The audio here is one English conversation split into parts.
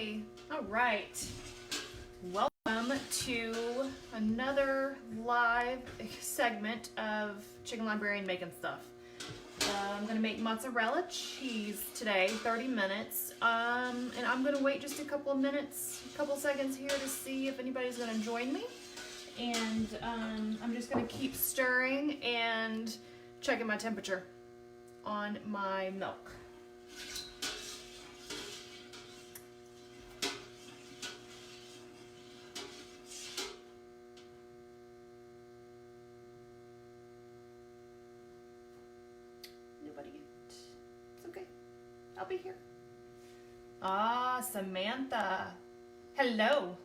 Yay! All right. Welcome to another live segment of Chicken Librarian making stuff. I'm gonna make mozzarella cheese today, 30 minutes. And I'm gonna wait just a couple of minutes, a couple seconds here to see if anybody's gonna join me. And I'm just gonna keep stirring and checking my temperature on my milk. Nobody yet. It's okay. I'll be here. Ah, Samantha. Hello.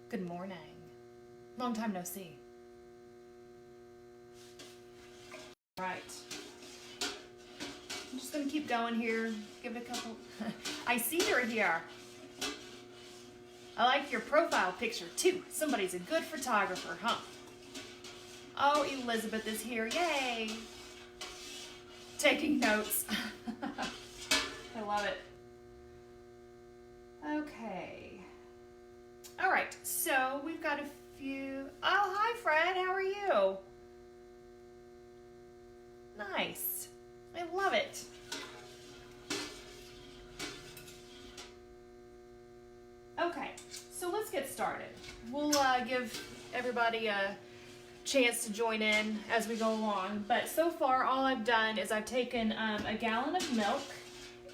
Good morning. Long time no see. Right. I'm just gonna keep going here. Give it a couple. I see you're here. I like your profile picture too. Somebody's a good photographer, huh? Oh, Elizabeth is here. Yay! Taking notes. I love it. Okay. All right. So we've got a few. Oh, hi, Fred. How are you? Nice. I love it. Okay, so let's get started. We'll give everybody a chance to join in as we go along. But so far, all I've done is I've taken a gallon of milk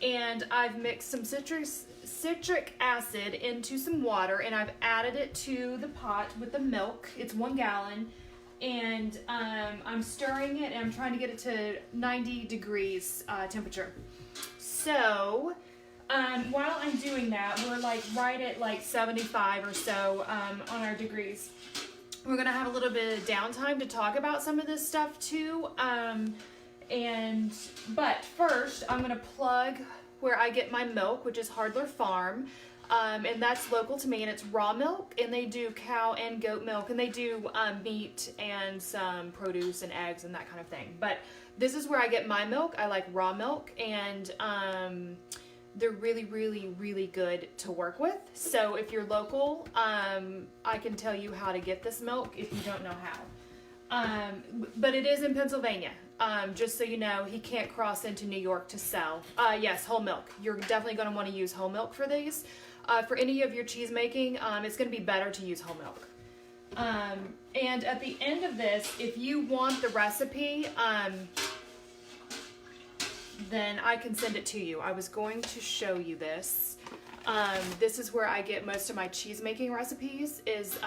and I've mixed some citric acid into some water and I've added it to the pot with the milk. It's 1 gallon. And I'm stirring it and I'm trying to get it to 90 degrees temperature. So while I'm doing that, we're like right at like 75 or so on our degrees. We're gonna have a little bit of downtime to talk about some of this stuff too. But first I'm gonna plug where I get my milk, which is Hardler Farm. And that's local to me, and it's raw milk, and they do cow and goat milk, and they do meat and some produce and eggs and that kind of thing. But this is where I get my milk. I like raw milk, and they're really, really, really good to work with. So if you're local, I can tell you how to get this milk if you don't know how. But it is in Pennsylvania. Just so you know, he can't cross into New York to sell. Yes, whole milk. You're definitely going to want to use whole milk for these. For any of your cheese making, it's going to be better to use whole milk. And at the end of this, if you want the recipe, then I can send it to you. I was going to show you this. This is where I get most of my cheese making recipes is...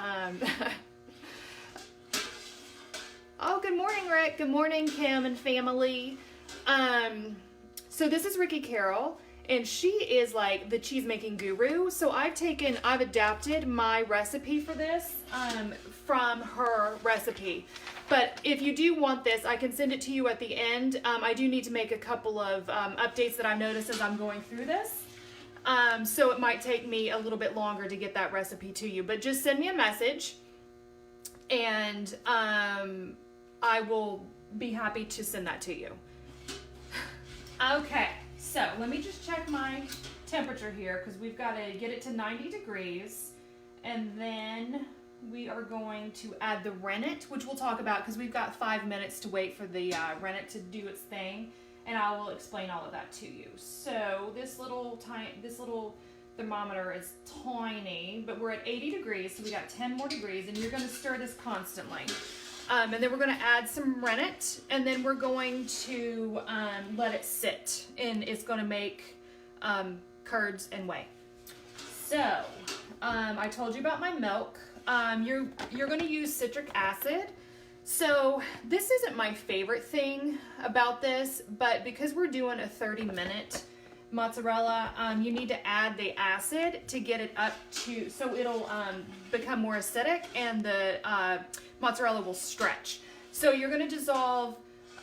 Oh, good morning, Rick. Good morning, Kim and family. So this is Ricky Carroll, and she is like the cheese making guru. So I've adapted my recipe for this from her recipe. But if you do want this, I can send it to you at the end. I do need to make a couple of updates that I've noticed as I'm going through this. So it might take me a little bit longer to get that recipe to you. But just send me a message, and I will be happy to send that to you. Okay, so let me just check my temperature here because we've got to get it to 90 degrees. And then we are going to add the rennet, which we'll talk about because we've got 5 minutes to wait for the rennet to do its thing. And I will explain all of that to you. So this little thermometer is tiny, but we're at 80 degrees, so we got 10 more degrees, and you're going to stir this constantly. And then we're going to add some rennet, and then we're going to let it sit, and it's going to make curds and whey. So I told you about my milk. You're going to use citric acid. So this isn't my favorite thing about this, but because we're doing a 30-minute mozzarella, you need to add the acid to get it up to, so it'll become more acidic and the mozzarella will stretch. So you're going to dissolve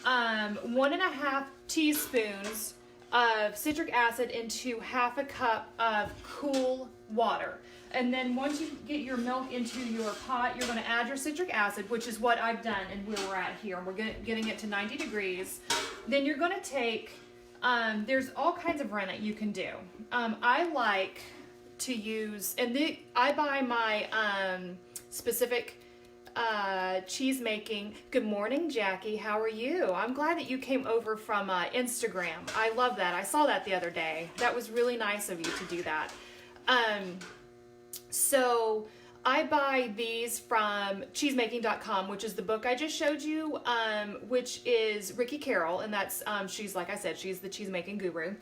1.5 teaspoons of citric acid into 1/2 cup of cool water. And then once you get your milk into your pot, you're going to add your citric acid, which is what I've done and where we're at here. We're getting it to 90 degrees. Then you're going to take There's all kinds of rennet you can do. I like to use, and I buy my specific cheese making. Good morning, Jackie. How are you? I'm glad that you came over from Instagram. I love that. I saw that the other day. That was really nice of you to do that. So I buy these from cheesemaking.com, which is the book I just showed you, which is Ricky Carroll, and that's she's, like I said, she's the cheese making guru.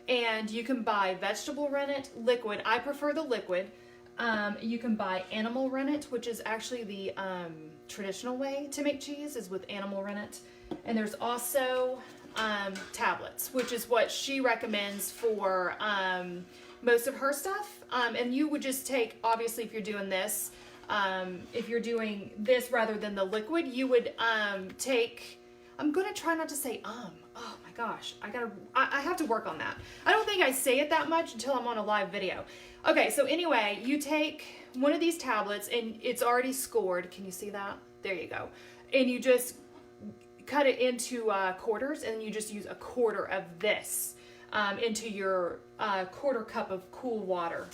And you can buy vegetable rennet, liquid. I prefer the liquid. You can buy animal rennet, which is actually the traditional way to make cheese, is with animal rennet. And there's also tablets, which is what she recommends for most of her stuff. And you would just take, obviously, if you're doing this, if you're doing this rather than the liquid, you would take, I'm going to try not to say oh my gosh, I have to work on that. I don't think I say it that much until I'm on a live video. Okay, so anyway, you take one of these tablets and it's already scored. Can you see that? There you go. And you just cut it into quarters, and you just use a quarter of this into your quarter cup of cool water.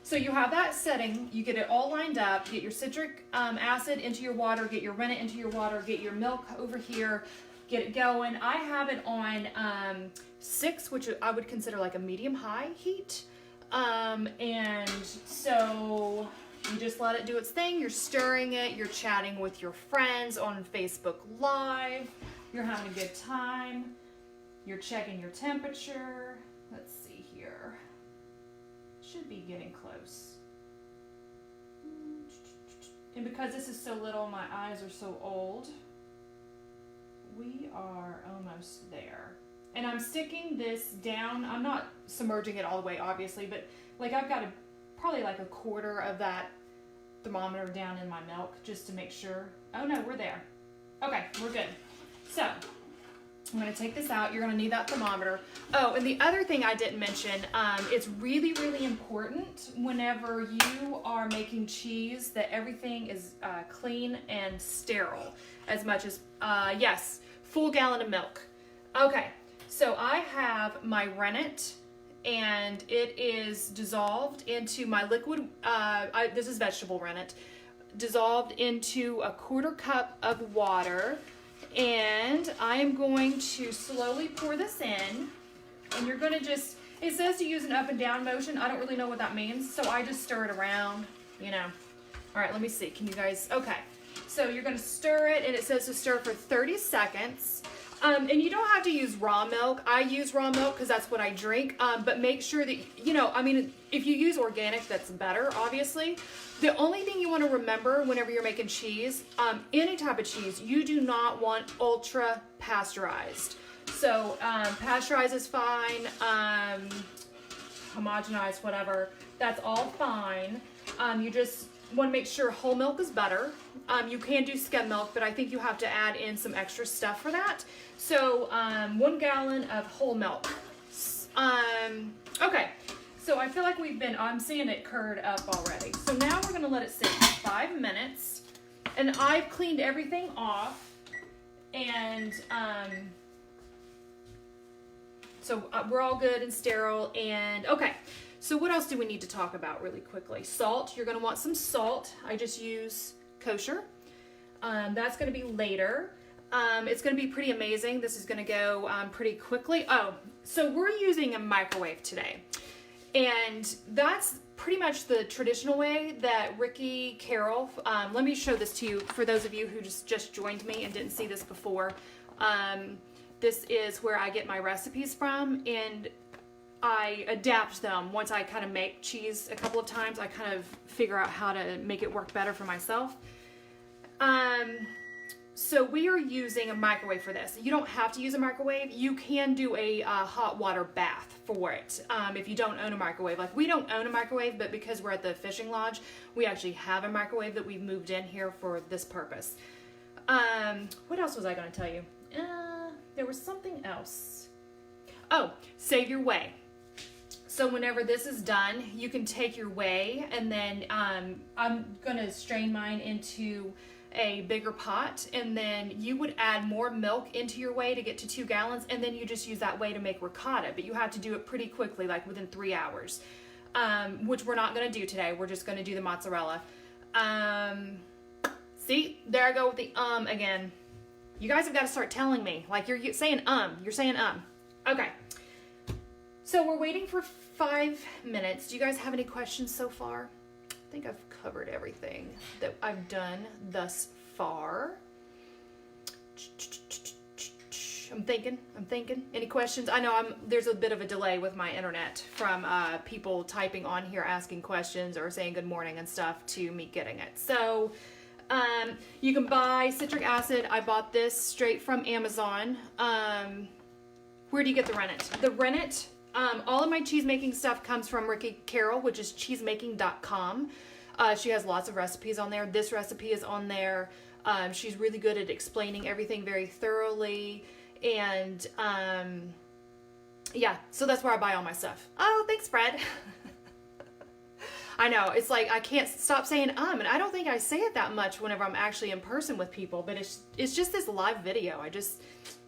So you have that setting, you get it all lined up, get your citric acid into your water, get your rennet into your water, get your milk over here, get it going. I have it on 6, which I would consider like a medium-high heat. And so you just let it do its thing. You're stirring it, you're chatting with your friends on Facebook Live, you're having a good time, you're checking your temperature. Let's see here. Should be getting close. And because this is so little, my eyes are so old, we are almost there. And I'm sticking this down. I'm not submerging it all the way, obviously, but like I've got probably like a quarter of that thermometer down in my milk just to make sure. Oh no, we're there. Okay, we're good. So I'm going to take this out. You're going to need that thermometer. Oh, and the other thing I didn't mention, it's really, really important whenever you are making cheese that everything is clean and sterile as much as, yes, full gallon of milk. Okay, so I have my rennet, and it is dissolved into my liquid, this is vegetable rennet, dissolved into a quarter cup of water. And I am going to slowly pour this in, and you're going to just, it says to use an up and down motion. I don't really know what that means, so I just stir it around, you know. All right, let me see. Can you guys, okay. So you're going to stir it, and it says to stir for 30 seconds. And you don't have to use raw milk. I use raw milk because that's what I drink. But make sure that, you know, I mean, if you use organic, that's better, obviously. The only thing you want to remember whenever you're making cheese, any type of cheese, you do not want ultra pasteurized. So pasteurized is fine, homogenized, whatever, that's all fine. You just want to make sure whole milk is better. You can do skim milk, but I think you have to add in some extra stuff for that. So 1 gallon of whole milk. Okay, so I feel like I'm seeing it curd up already. So now we're going to let it sit for 5 minutes. And I've cleaned everything off. And so we're all good and sterile. And okay, so what else do we need to talk about really quickly? Salt. You're going to want some salt. I just use kosher. That's going to be later. It's going to be pretty amazing. This is going to go pretty quickly. Oh, so we're using a microwave today. And that's pretty much the traditional way that Ricky Carroll, let me show this to you for those of you who just joined me and didn't see this before. This is where I get my recipes from, and I adapt them. Once I kind of make cheese a couple of times, I kind of figure out how to make it work better for myself. So we are using a microwave for this. You don't have to use a microwave. You can do a hot water bath for it if you don't own a microwave. Like, we don't own a microwave, but because we're at the fishing lodge, we actually have a microwave that we've moved in here for this purpose. What else was I going to tell you? There was something else. Oh, save your whey. So whenever this is done, you can take your whey, and then I'm going to strain mine into a bigger pot, and then you would add more milk into your whey to get to 2 gallons, and then you just use that whey to make ricotta, but you have to do it pretty quickly, like within 3 hours, which we're not going to do today. We're just going to do the mozzarella. See, there I go with the again. You guys have got to start telling me, like you're saying you're saying Okay, so we're waiting for 5 minutes. Do you guys have any questions so far? I think I've covered everything that I've done thus far. I'm thinking. Any questions? I know there's a bit of a delay with my internet from people typing on here asking questions or saying good morning and stuff to me getting it. So you can buy citric acid. I bought this straight from Amazon. Where do you get the rennet? The rennet, all of my cheese making stuff comes from Ricky Carroll, which is cheesemaking.com. She has lots of recipes on there. This recipe is on there. She's really good at explaining everything very thoroughly. And yeah, so that's where I buy all my stuff. Oh, thanks, Fred. I know, it's like I can't stop saying and I don't think I say it that much whenever I'm actually in person with people, but it's just this live video. I just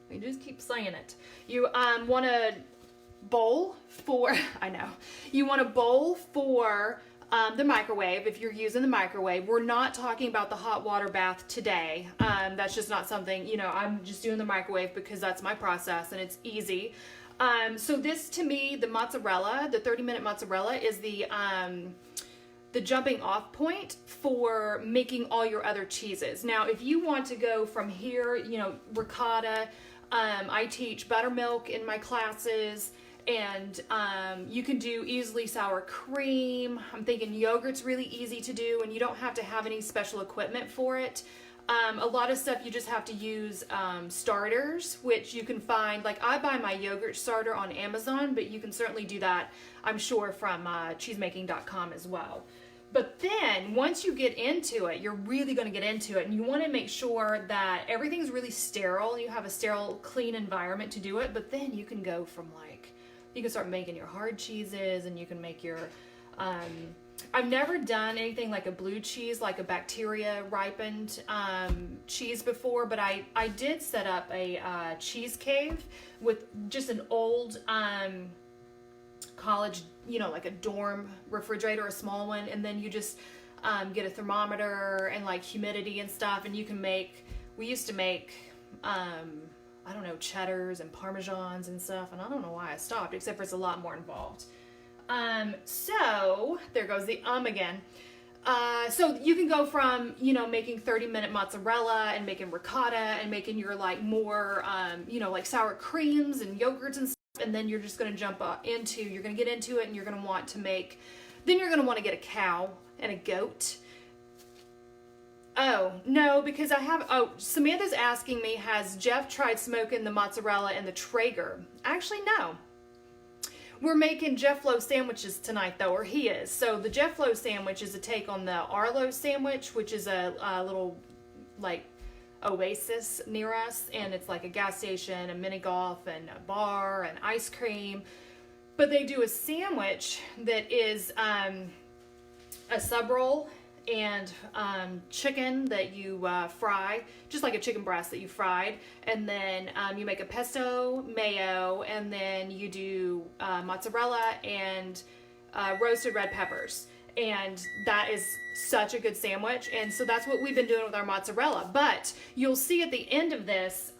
keep saying it. You want a bowl for you want a bowl for the microwave. If you're using the microwave, we're not talking about the hot water bath today. That's just not something, I'm just doing the microwave because that's my process and it's easy. So this, to me, the mozzarella, the 30-minute mozzarella is the jumping off point for making all your other cheeses. Now, if you want to go from here, ricotta, I teach buttermilk in my classes, and you can do easily sour cream. I'm thinking yogurt's really easy to do, and you don't have to have any special equipment for it. A lot of stuff you just have to use starters, which you can find, like I buy my yogurt starter on Amazon, but you can certainly do that, I'm sure, from cheesemaking.com as well. But then once you get into it, you're really going to get into it, and you want to make sure that everything's really sterile. You have a sterile, clean environment to do it, but then you can go from you can start making your hard cheeses, and you can make your, I've never done anything like a blue cheese, like a bacteria ripened cheese before, but I did set up a cheese cave with just an old college, like a dorm refrigerator, a small one, and then you just get a thermometer and like humidity and stuff, and you can we used to make I don't know, cheddars and parmesans and stuff, and I don't know why I stopped, except for it's a lot more involved. So there goes the again. So you can go from, making 30-minute mozzarella and making ricotta and making your more, like sour creams and yogurts and stuff. And then you're just going to jump you're going to get into it, and you're going to want to get a cow and a goat. Oh, no, because Samantha's asking me, has Jeff tried smoking the mozzarella and the Traeger? Actually, no. We're making Jeff Lowe sandwiches tonight, though, or he is. So the Jeff Lowe sandwich is a take on the Arlo sandwich, which is a little, oasis near us, and it's like a gas station, a mini golf, and a bar, and ice cream. But they do a sandwich that is a sub roll and chicken that you fry, just like a chicken breast that you fried, and then you make a pesto mayo, and then you do mozzarella and roasted red peppers, and that is such a good sandwich. And so that's what we've been doing with our mozzarella. But you'll see at the end of this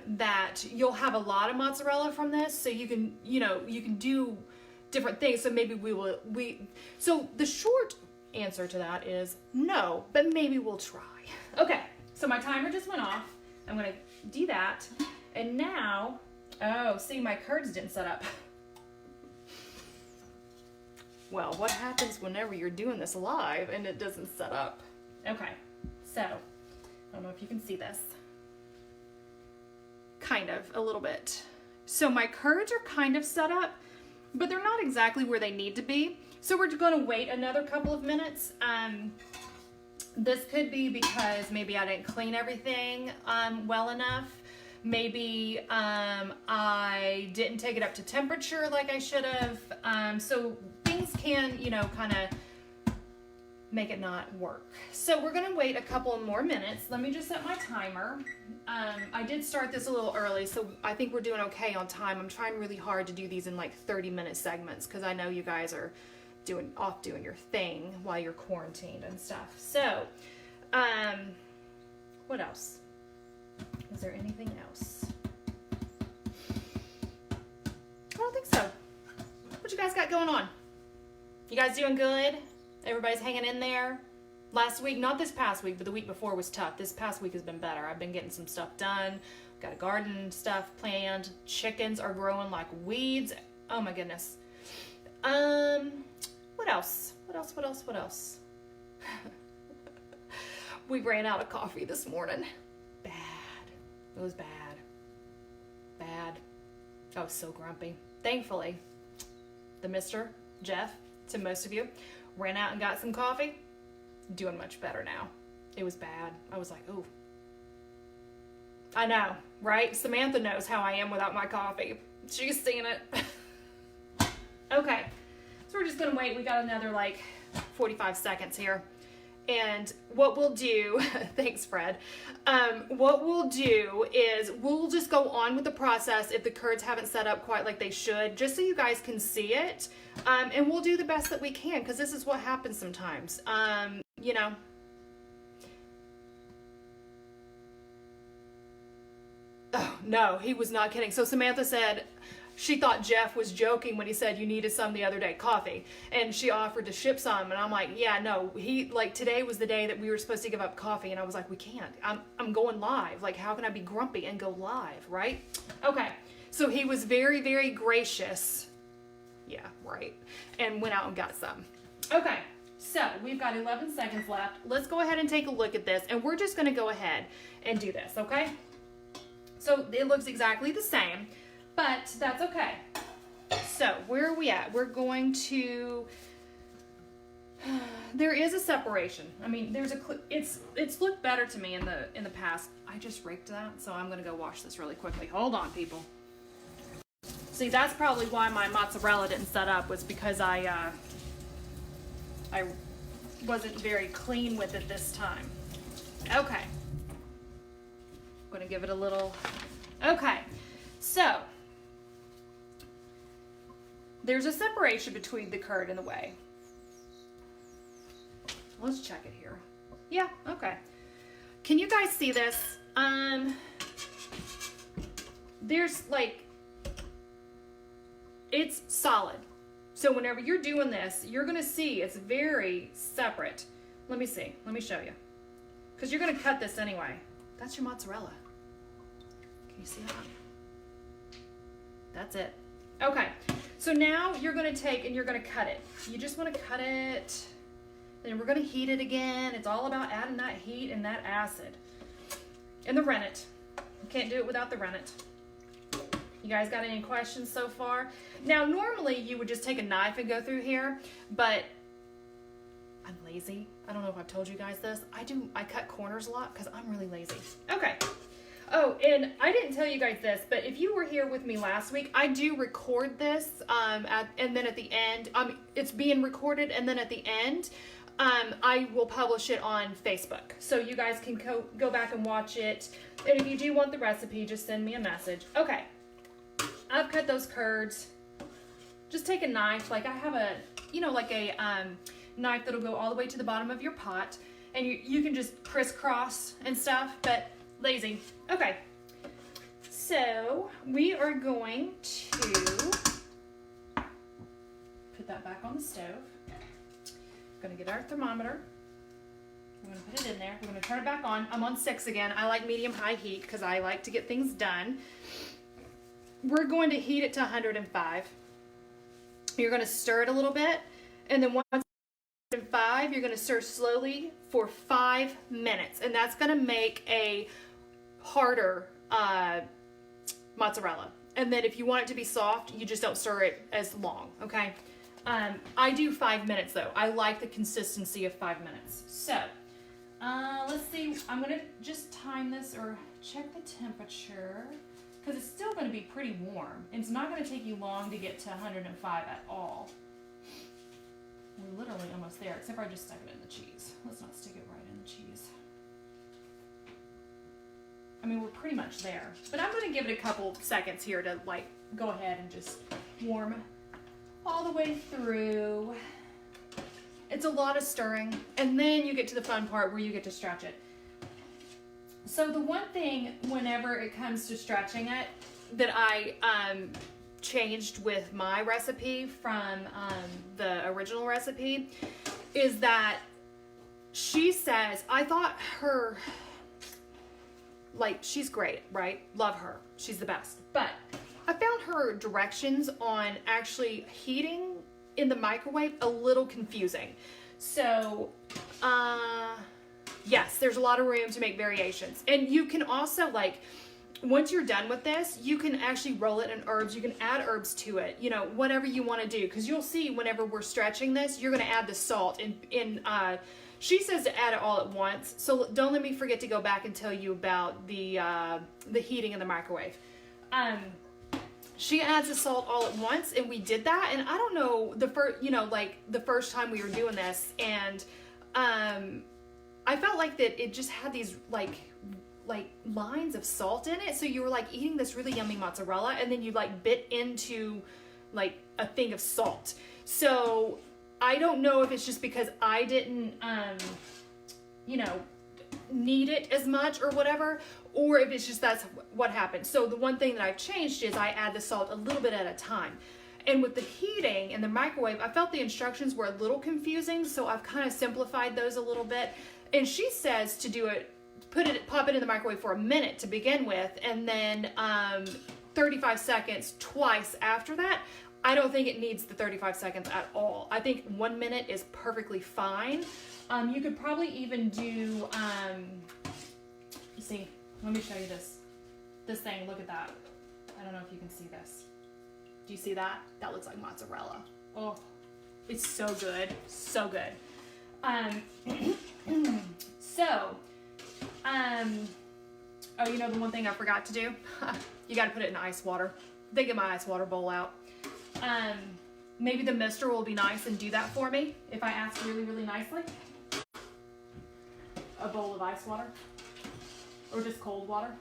that you'll have a lot of mozzarella from this, so you can do different things. So maybe so the short answer to that is no, but maybe we'll try. Okay, so my timer just went off. I'm gonna do that, and now, see, my curds didn't set up. Well, what happens whenever you're doing this live and it doesn't set up? Okay, so I don't know if you can see this. Kind of, a little bit. So my curds are kind of set up, but they're not exactly where they need to be. So we're going to wait another couple of minutes. This could be because maybe I didn't clean everything well enough. Maybe I didn't take it up to temperature like I should have. So things can, kind of make it not work. So we're gonna wait a couple more minutes. Let me just set my timer. I did start this a little early, so I think we're doing okay on time. I'm trying really hard to do these in like 30-minute segments because I know you guys are off doing your thing while you're quarantined and stuff. So, what else? Is there anything else? I don't think so. What you guys got going on? You guys doing good? Everybody's hanging in there? Last week, not this past week, but the week before was tough. This past week has been better. I've been getting some stuff done. Got a garden stuff planned. Chickens are growing like weeds. Oh my goodness. What else? What else? We ran out of coffee this morning. Bad. It was bad. Bad. I was so grumpy. Thankfully, the Mr. Jeff, to most of you, ran out and got some coffee. Doing much better now. It was bad. I was like, ooh. I know, right? Samantha knows how I am without my coffee. She's seen it. Okay. So we're just going to wait. We got another like 45 seconds here. And what we'll do, thanks Fred, what we'll do is we'll just go on with the process if the curds haven't set up quite like they should, just so you guys can see it. And we'll do the best that we can because this is what happens sometimes. You know. Oh, no, he was not kidding. So Samantha said she thought Jeff was joking when he said you needed some the other day, coffee. And she offered to ship some. And I'm like, yeah, no, today was the day that we were supposed to give up coffee. And I was like, we can't. I'm going live. Like, how can I be grumpy and go live, right? Okay. So he was very, very gracious. Yeah, right. And went out and got some. Okay. So we've got 11 seconds left. Let's go ahead and take a look at this. And we're just going to go ahead and do this, okay? So it looks exactly the same. But that's okay. So where are we at? We're going to, there is a separation. I mean, it's looked better to me in the past. I just raked that, so I'm going to go wash this really quickly. Hold on, people. See, that's probably why my mozzarella didn't set up, was because I wasn't very clean with it this time. Okay. I'm going to give it a little, okay. So, there's a separation between the curd and the whey. Let's check it here. Yeah, okay. Can you guys see this? There's like, it's solid. So whenever you're doing this, you're gonna see it's very separate. Let me see, let me show you. Because you're gonna cut this anyway. That's your mozzarella. Can you see that? That's it. Okay, so now you're going to take and you're going to cut it. You just want to cut it, then we're going to heat it again. It's all about adding that heat and that acid. And the rennet. You can't do it without the rennet. You guys got any questions so far? Now, normally you would just take a knife and go through here, but I'm lazy. I don't know if I've told you guys this. I cut corners a lot because I'm really lazy. Okay. Oh, and I didn't tell you guys this, but if you were here with me last week, I do record this, and then at the end, it's being recorded, and then at the end, I will publish it on Facebook. So you guys can go back and watch it, and if you do want the recipe, just send me a message. Okay, I've cut those curds. Just take a knife, like I have a, like a knife that'll go all the way to the bottom of your pot, and you can just crisscross and stuff, but lazy. Okay, so we are going to put that back on the stove. We're going to get our thermometer. We're going to put it in there. We're going to turn it back on. I'm on 6 again. I like medium-high heat because I like to get things done. We're going to heat it to 105. You're going to stir it a little bit, and then once 105, you're going to stir slowly for 5 minutes, and that's going to make a harder mozzarella. And then if you want it to be soft, you just don't stir it as long, okay? I do 5 minutes though. I like the consistency of 5 minutes. So, let's see. I'm gonna just time this or check the temperature because it's still gonna be pretty warm. And it's not gonna take you long to get to 105 at all. We're literally almost there. except for I just stuck it in the cheese. Let's not stick it right in the cheese. I mean, we're pretty much there. But I'm going to give it a couple seconds here to, like, go ahead and just warm all the way through. It's a lot of stirring. And then you get to the fun part where you get to stretch it. So the one thing, whenever it comes to stretching it, that I changed with my recipe from the original recipe is that she says, I thought her, like, she's great, right? Love her. She's the best. But I found her directions on actually heating in the microwave a little confusing. So, yes, there's a lot of room to make variations. And you can also, like, once you're done with this, you can actually roll it in herbs. You can add herbs to it, you know, whatever you want to do. Because you'll see whenever we're stretching this, you're going to add the salt. She says to add it all at once. So don't let me forget to go back and tell you about the heating in the microwave. She adds the salt all at once, and we did that. And I don't know, the first time we were doing this, and I felt like that it just had these like lines of salt in it. So you were like eating this really yummy mozzarella, and then you like bit into like a thing of salt. So I don't know if it's just because I didn't, need it as much or whatever, or if it's just that's what happened. So the one thing that I've changed is I add the salt a little bit at a time. And with the heating in the microwave, I felt the instructions were a little confusing, so I've kind of simplified those a little bit. And she says to do it, pop it in the microwave for a minute to begin with, and then 35 seconds twice after that. I don't think it needs the 35 seconds at all. I think 1 minute is perfectly fine. You could probably even do, see, let me show you this thing. Look at that. I don't know if you can see this. Do you see that? That looks like mozzarella. Oh, it's so good. So good. Oh, you know the one thing I forgot to do? You got to put it in ice water. They get my ice water bowl out. Maybe the mister will be nice and do that for me if I ask really, really nicely. A bowl of ice water. Or just cold water.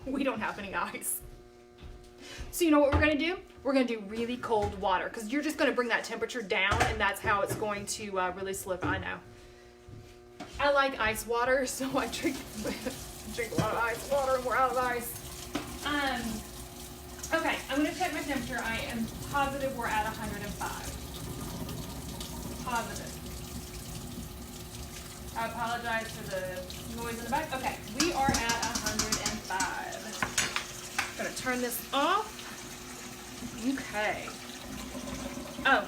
We don't have any ice. So you know what we're going to do? We're going to do really cold water, because you're just going to bring that temperature down, and that's how it's going to really solidify. I know. I like ice water, so I drink a lot of ice water, and we're out of ice. Okay, I'm going to check my temperature. I am positive we're at 105. Positive. I apologize for the noise in the back. Okay, we are at 105. I'm going to turn this off. Okay. Oh,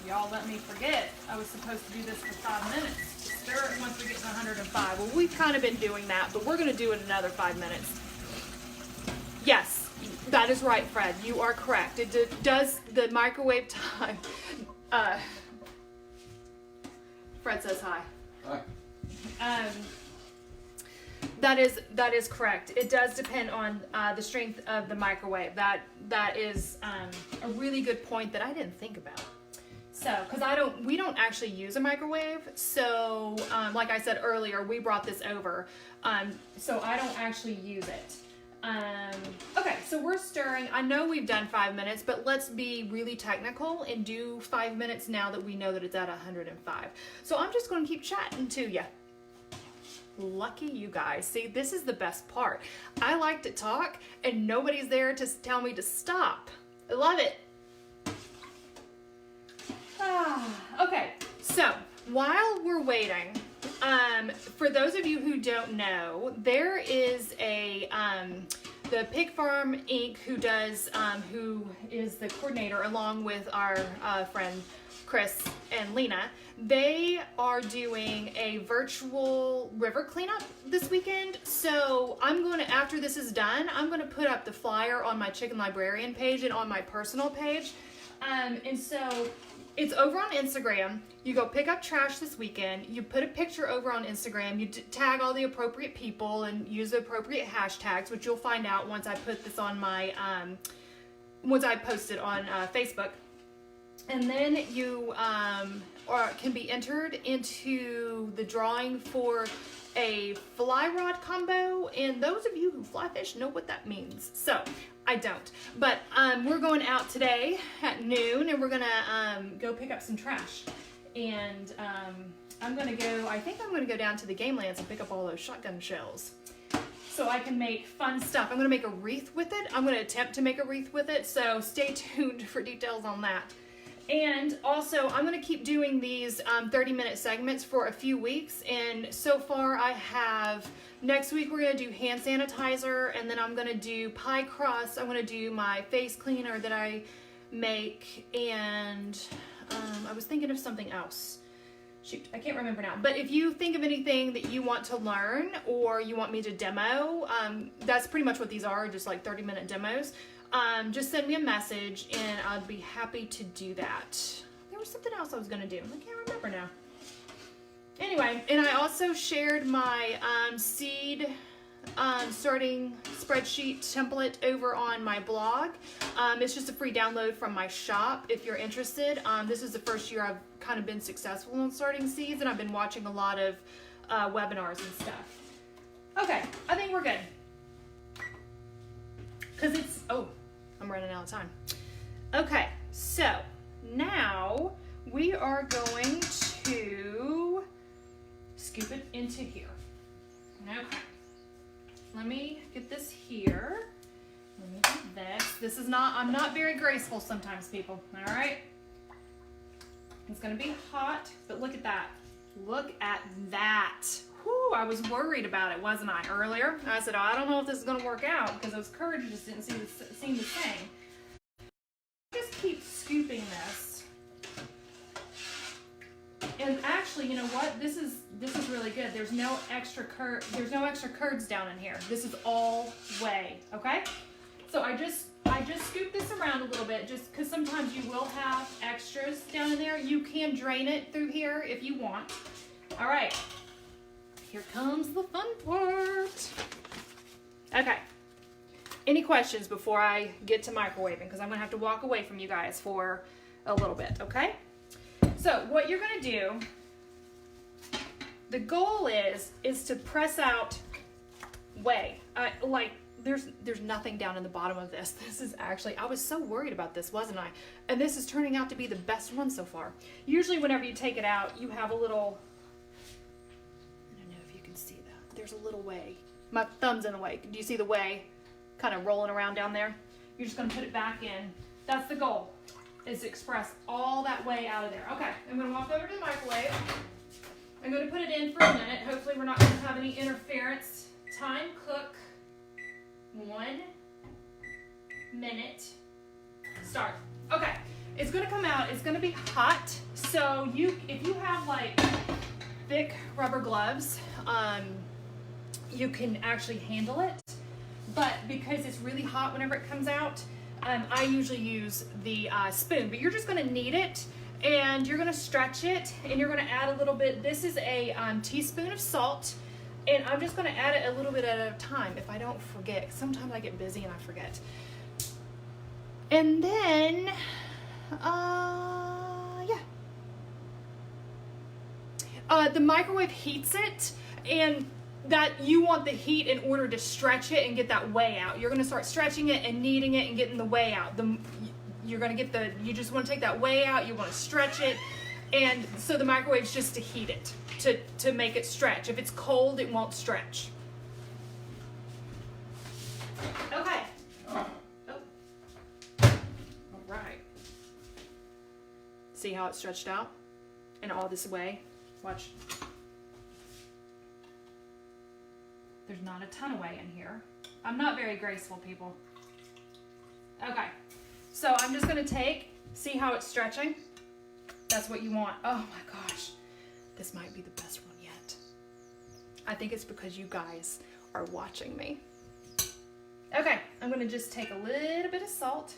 y'all let me forget. I was supposed to do this for 5 minutes. Stir it once we get to 105. Well, we've kind of been doing that, but we're going to do it another 5 minutes. Yes, that is right, Fred. You are correct. It does the microwave time. Fred says hi. Hi. That is correct. It does depend on the strength of the microwave. That is a really good point that I didn't think about. So, because we don't actually use a microwave. So, like I said earlier, we brought this over. So I don't actually use it. Okay, so we're stirring. I know we've done 5 minutes, but let's be really technical and do 5 minutes now that we know that it's at 105. So I'm just going to keep chatting to you. Lucky you guys. See, this is the best part. I like to talk and nobody's there to tell me to stop. I love it. Okay, so while we're waiting, for those of you who don't know, there is the Pig Farm Inc. who is the coordinator along with our friend Chris and Lena. They are doing a virtual river cleanup this weekend. So I'm going to, after this is done, I'm going to put up the flyer on my Chicken Librarian page and on my personal page. And so it's over on Instagram. You go pick up trash this weekend. You put a picture over on Instagram. You tag all the appropriate people and use the appropriate hashtags, which you'll find out once I put this on my, once I post it on Facebook. And then you can be entered into the drawing for a fly rod combo, and those of you who fly fish know what that means. So I don't, but we're going out today at noon, and we're gonna go pick up some trash, and I think I'm gonna go down to the game lands and pick up all those shotgun shells so I can make fun stuff. I'm gonna make a wreath with it. I'm gonna attempt to make a wreath with it, so stay tuned for details on that. And also, I'm gonna keep doing these 30-minute segments for a few weeks, and so far I have, next week we're gonna do hand sanitizer, and then I'm gonna do pie crust, I'm gonna do my face cleaner that I make, and I was thinking of something else. Shoot, I can't remember now. But if you think of anything that you want to learn or you want me to demo, that's pretty much what these are, just like 30-minute demos. Just send me a message and I'd be happy to do that. There was something else I was gonna do. I can't remember now. Anyway, and I also shared my seed starting spreadsheet template over on my blog. It's just a free download from my shop if you're interested. This is the first year I've kind of been successful in starting seeds, and I've been watching a lot of webinars and stuff. Okay, I think we're good. Because it's, oh, I'm running out of time. Okay, so now we are going to scoop it into here. Okay, let me get this here. Let me do this. This is not, I'm not very graceful sometimes, people, all right? It's gonna be hot, but look at that. Look at that. Whew, I was worried about it, wasn't I, earlier? I said, oh, I don't know if this is gonna work out because those curds just didn't seem the same. Just keep scooping this. And actually, you know what? This is really good. There's no extra curds down in here. This is all whey, okay? So I just scoop this around a little bit just because sometimes you will have extras down in there. You can drain it through here if you want. All right, here comes the fun part. Okay, any questions before I get to microwaving? Because I'm gonna have to walk away from you guys for a little bit, okay? So what you're gonna do, the goal is to press out whey. Like there's nothing down in the bottom of this. This is actually, I was so worried about this, wasn't I? And this is turning out to be the best one so far. Usually whenever you take it out, you have a little, I don't know if you can see that. There's a little whey. My thumb's in the way. Do you see the whey kind of rolling around down there? You're just gonna put it back in. That's the goal, is to express all that whey out of there. Okay, I'm gonna walk over to the microwave. I'm gonna put it in for a minute. Hopefully we're not gonna have any interference. Time cook. 1 minute. Start. Okay, it's gonna come out. It's gonna be hot. So if you have like thick rubber gloves, you can actually handle it. But because it's really hot whenever it comes out, I usually use the spoon. But you're just gonna knead it, and you're gonna stretch it, and you're gonna add a little bit. This is a teaspoon of salt. And I'm just gonna add it a little bit at a time if I don't forget. Sometimes I get busy and I forget. And then, the microwave heats it, and that you want the heat in order to stretch it and get that whey out. You're gonna start stretching it and kneading it and getting the whey out. You just wanna take that whey out, you wanna stretch it, and so the microwave's just to heat it. To make it stretch. If it's cold, it won't stretch. Okay. Oh. All right. See how it's stretched out? And all this way? Watch. There's not a ton of whey in here. I'm not very graceful, people. Okay. So I'm just gonna see how it's stretching? That's what you want. Oh my gosh. This might be the best one yet. I think it's because you guys are watching me. Okay, I'm gonna just take a little bit of salt.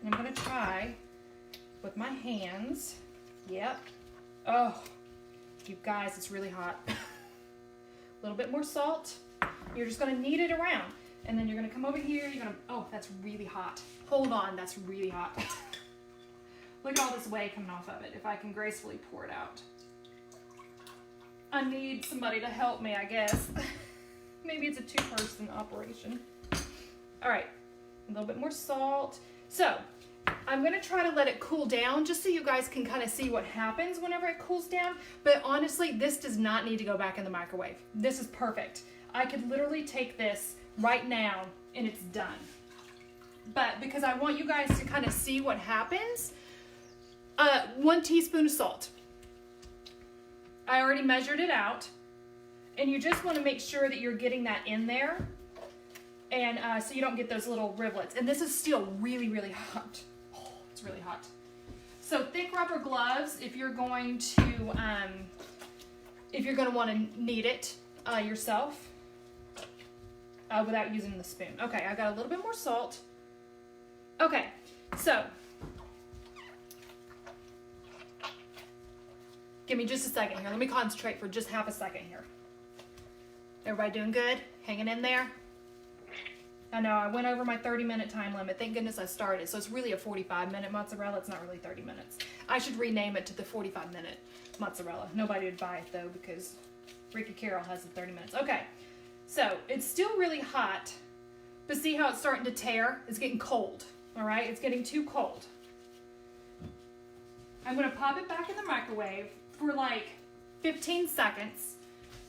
And I'm gonna try with my hands. Yep. Oh, you guys, it's really hot. A little bit more salt. You're just gonna knead it around. And then you're gonna come over here, oh, that's really hot. Hold on, that's really hot. Look at all this whey coming off of it, if I can gracefully pour it out. I need somebody to help me, I guess. Maybe it's a two-person operation. All right, a little bit more salt. So I'm gonna try to let it cool down just so you guys can kind of see what happens whenever it cools down. But honestly, this does not need to go back in the microwave. This is perfect. I could literally take this right now and it's done. But because I want you guys to kind of see what happens, 1 teaspoon of salt. I already measured it out. And you just want to make sure that you're getting that in there. And so you don't get those little rivulets. And this is still really, really hot. Oh, it's really hot. So thick rubber gloves if you're going to want to knead it yourself without using the spoon. Okay, I got a little bit more salt. Okay, so give me just a second here. Let me concentrate for just half a second here. Everybody doing good? Hanging in there? I know, I went over my 30-minute time limit. Thank goodness I started. So it's really a 45-minute mozzarella. It's not really 30 minutes. I should rename it to the 45-minute mozzarella. Nobody would buy it, though, because Ricky Carroll has the 30 minutes. Okay, so it's still really hot, but see how it's starting to tear? It's getting cold, all right? It's getting too cold. I'm going to pop it back in the microwave for like 15 seconds.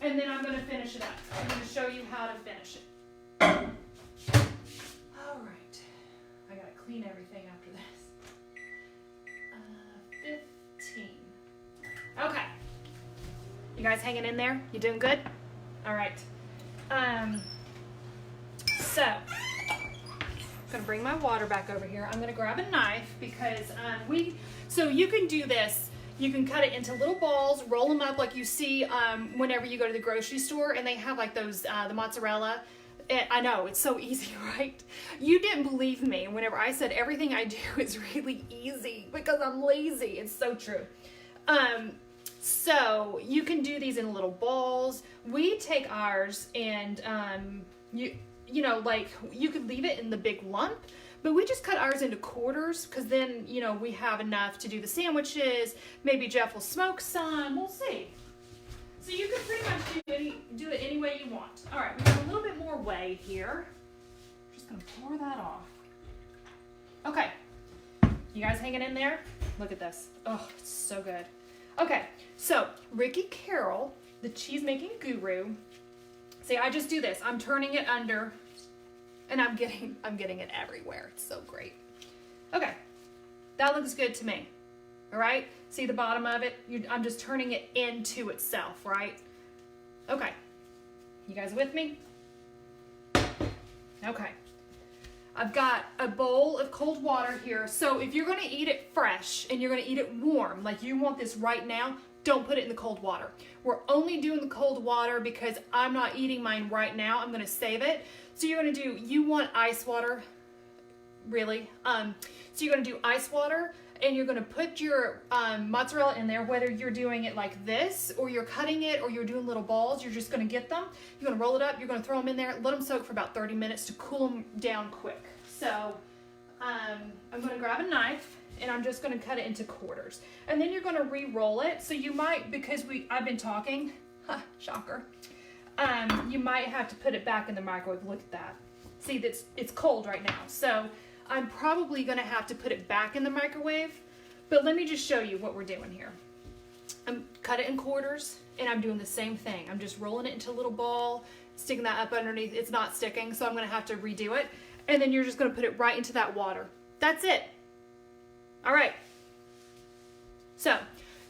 And then I'm going to finish it up. I'm going to show you how to finish it. All right. I got to clean everything after this. 15. Okay. You guys hanging in there? You doing good? All right. So, I'm going to bring my water back over here. I'm going to grab a knife because so you can do this. You can cut it into little balls, roll them up like you see whenever you go to the grocery store, and they have like those, the mozzarella. I know, it's so easy, right? You didn't believe me whenever I said everything I do is really easy because I'm lazy. It's so true. So you can do these in little balls. We take ours and you know, like you could leave it in the big lump, but we just cut ours into quarters because then, you know, we have enough to do the sandwiches. Maybe Jeff will smoke some. We'll see. So you can pretty much do it any way you want. All right, we got a little bit more whey here. Just going to pour that off. Okay. You guys hanging in there? Look at this. Oh, it's so good. Okay, so Ricky Carroll, the cheese making guru. See, I just do this. I'm turning it under. And I'm getting it everywhere. It's so great. Okay, that looks good to me. All right, see the bottom of it? I'm just turning it into itself, right? Okay, you guys with me? Okay, I've got a bowl of cold water here. So if you're gonna eat it fresh and you're gonna eat it warm, like you want this right now, don't put it in the cold water. We're only doing the cold water because I'm not eating mine right now. I'm gonna save it. So you want ice water, really. So you're gonna do ice water and you're gonna put your mozzarella in there, whether you're doing it like this or you're cutting it or you're doing little balls, you're just gonna get them. You're gonna roll it up, you're gonna throw them in there, let them soak for about 30 minutes to cool them down quick. So I'm gonna grab a knife and I'm just gonna cut it into quarters. And then you're gonna re-roll it. So you might, because I've been talking, shocker. You might have to put it back in the microwave. Look at that. See, it's cold right now. So I'm probably gonna have to put it back in the microwave, but let me just show you what we're doing here. I'm cut it in quarters and I'm doing the same thing. I'm just rolling it into a little ball, sticking that up underneath. It's not sticking, so I'm gonna have to redo it. And then you're just gonna put it right into that water. That's it. All right. So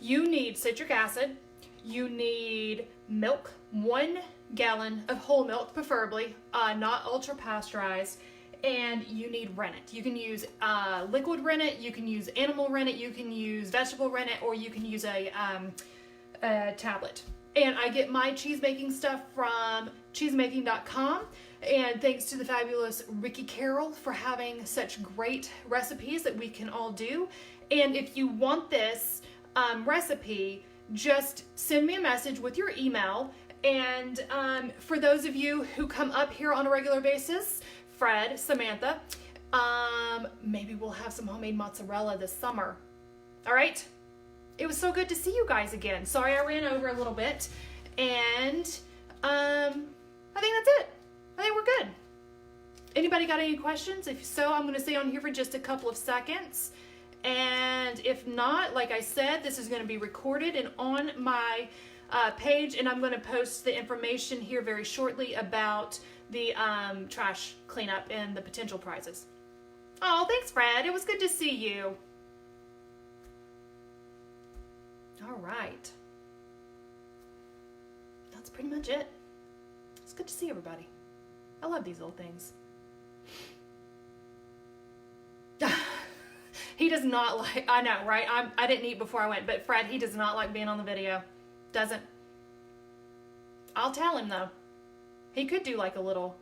you need citric acid. You need milk, 1 gallon of whole milk, preferably, not ultra pasteurized, and you need rennet. You can use liquid rennet, you can use animal rennet, you can use vegetable rennet, or you can use a tablet. And I get my cheese making stuff from cheesemaking.com, and thanks to the fabulous Ricky Carroll for having such great recipes that we can all do. And if you want this recipe, just send me a message with your email. And for those of you who come up here on a regular basis, Fred, Samantha, maybe we'll have some homemade mozzarella this summer. All right. It was so good to see you guys again. Sorry I ran over a little bit. And I think that's it. I think we're good. Anybody got any questions? If so, I'm going to stay on here for just a couple of seconds. And if not, like I said, this is going to be recorded and on my page, and I'm going to post the information here very shortly about the trash cleanup and the potential prizes. Oh, thanks, Fred. It was good to see you. All right. That's pretty much it. It's good to see everybody. I love these little things. He does not like, I know, right? I didn't eat before I went, but Fred, he does not like being on the video. Doesn't. I'll tell him, though. He could do like a little,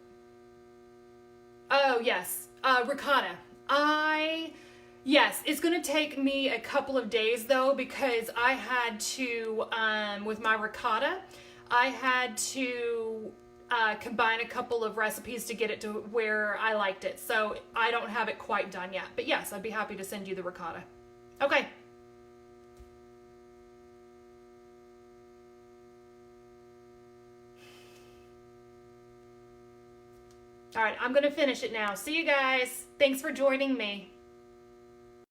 oh, yes, ricotta. Yes, it's going to take me a couple of days, though, because I had to, with my ricotta, I had to combine a couple of recipes to get it to where I liked it. So I don't have it quite done yet. But yes, I'd be happy to send you the ricotta. Okay. All right, I'm going to finish it now. See you guys. Thanks for joining me.